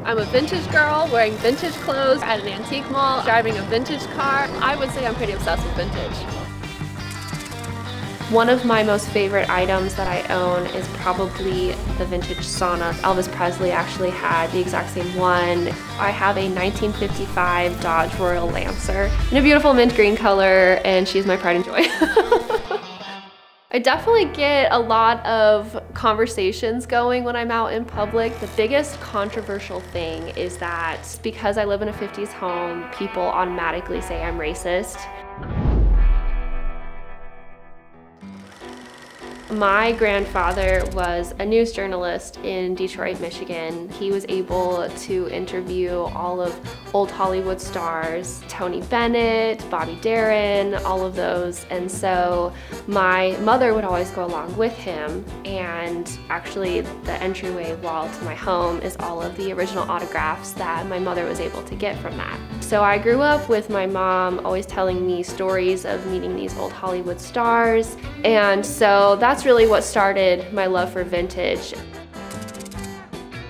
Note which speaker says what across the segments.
Speaker 1: I'm a vintage girl wearing vintage clothes at an antique mall, driving a vintage car. I would say I'm pretty obsessed with vintage. One of my most favorite items that I own is probably the vintage sauna. Elvis Presley actually had the exact same one. I have a 1955 Dodge Royal Lancer in a beautiful mint green color, and she's my pride and joy. I definitely get a lot of conversations going when I'm out in public. The biggest controversial thing is that because I live in a 50s home, people automatically say I'm racist. My grandfather was a news journalist in Detroit, Michigan. He was able to interview all of old Hollywood stars, Tony Bennett, Bobby Darin, all of those. And so my mother would always go along with him. And actually the entryway wall to my home is all of the original autographs that my mother was able to get from that. So I grew up with my mom always telling me stories of meeting these old Hollywood stars. And so that's really what started my love for vintage.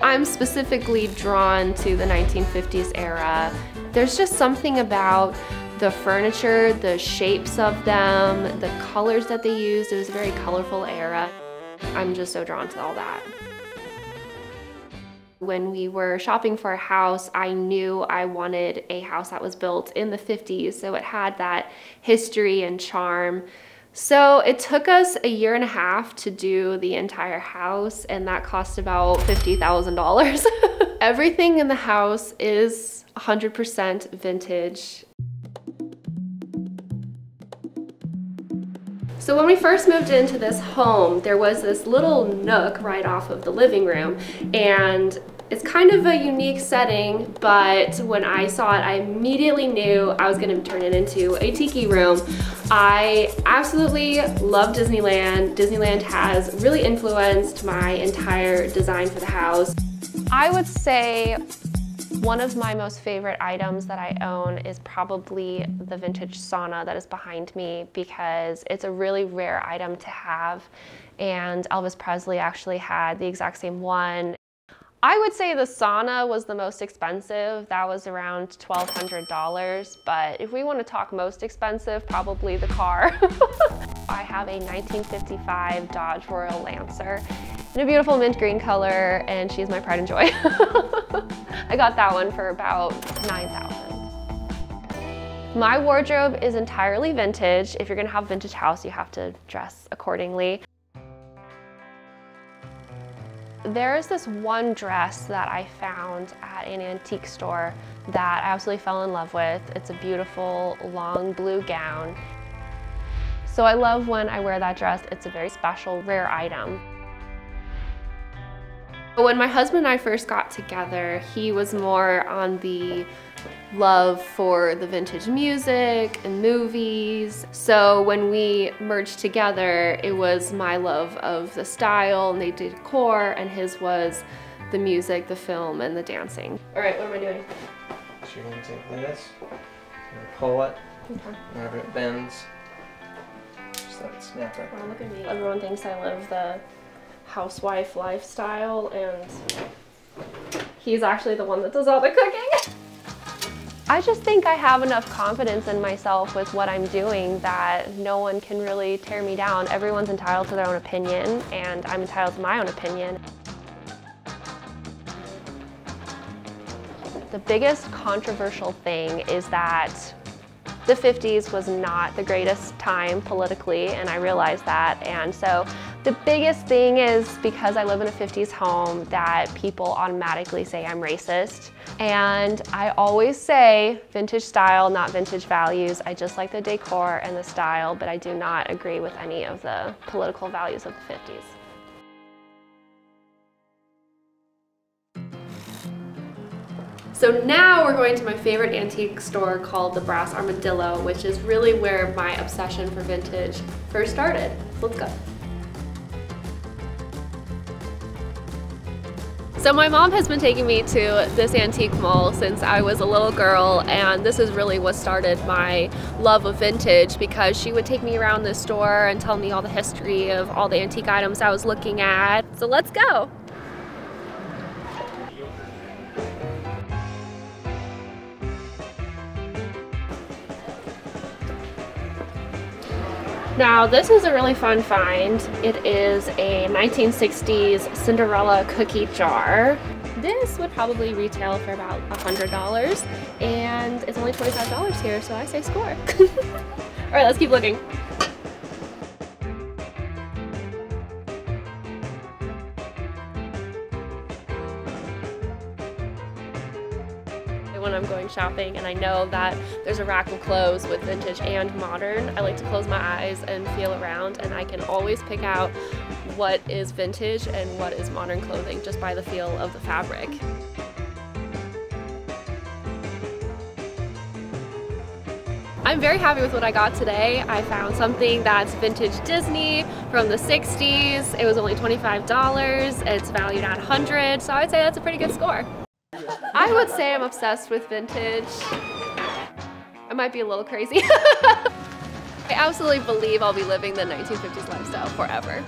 Speaker 1: I'm specifically drawn to the 1950s era. There's just something about the furniture, the shapes of them, the colors that they used. It was a very colorful era. I'm just so drawn to all that. When we were shopping for a house, I knew I wanted a house that was built in the 50s, so it had that history and charm. So it took us a year and a half to do the entire house, and that cost about $50,000. Everything in the house is 100% vintage. So when we first moved into this home, there was this little nook right off of the living room, and it's kind of a unique setting, but when I saw it, I immediately knew I was gonna turn it into a tiki room. I absolutely love Disneyland. Disneyland has really influenced my entire design for the house. I would say one of my most favorite items that I own is probably the vintage sauna that is behind me, because it's a really rare item to have, and Elvis Presley actually had the exact same one. I would say the sauna was the most expensive. That was around $1,200, but if we want to talk most expensive, probably the car. I have a 1955 Dodge Royal Lancer in a beautiful mint green color, and she's my pride and joy. I got that one for about $9,000. My wardrobe is entirely vintage. If you're gonna have a vintage house, you have to dress accordingly. There's this one dress that I found at an antique store that I absolutely fell in love with. It's a beautiful long blue gown. So I love when I wear that dress. It's a very special, rare item. When my husband and I first got together, he was more on the love for the vintage music and movies. So when we merged together, it was my love of the style and the decor, and his was the music, the film, and the dancing. All right, what am I doing?
Speaker 2: So you're going to take this, you're going to pull it, whenever it bends, just let it snap right there.
Speaker 1: Oh, look at me. Everyone thinks I live the housewife lifestyle, and he's actually the one that does all the cooking. I just think I have enough confidence in myself with what I'm doing that no one can really tear me down. Everyone's entitled to their own opinion, and I'm entitled to my own opinion. The biggest controversial thing is that the 50s was not the greatest time politically, and I realized that. And so the biggest thing is, because I live in a 50s home, that people automatically say I'm racist. And I always say vintage style, not vintage values. I just like the decor and the style, but I do not agree with any of the political values of the 50s. So now we're going to my favorite antique store called the Brass Armadillo, which is really where my obsession for vintage first started. Let's go. So my mom has been taking me to this antique mall since I was a little girl, and this is really what started my love of vintage, because she would take me around the store and tell me all the history of all the antique items I was looking at. So let's go. Now this is a really fun find. It is a 1960s Cinderella cookie jar. This would probably retail for about $100 and it's only $25 here, so I say score. All right, let's keep looking. When I'm going shopping and I know that there's a rack of clothes with vintage and modern, I like to close my eyes and feel around, and I can always pick out what is vintage and what is modern clothing just by the feel of the fabric. I'm very happy with what I got today. I found something that's vintage Disney from the 60s. It was only $25. It's valued at $100, so I would say that's a pretty good score. I would say I'm obsessed with vintage. I might be a little crazy. I absolutely believe I'll be living the 1950s lifestyle forever.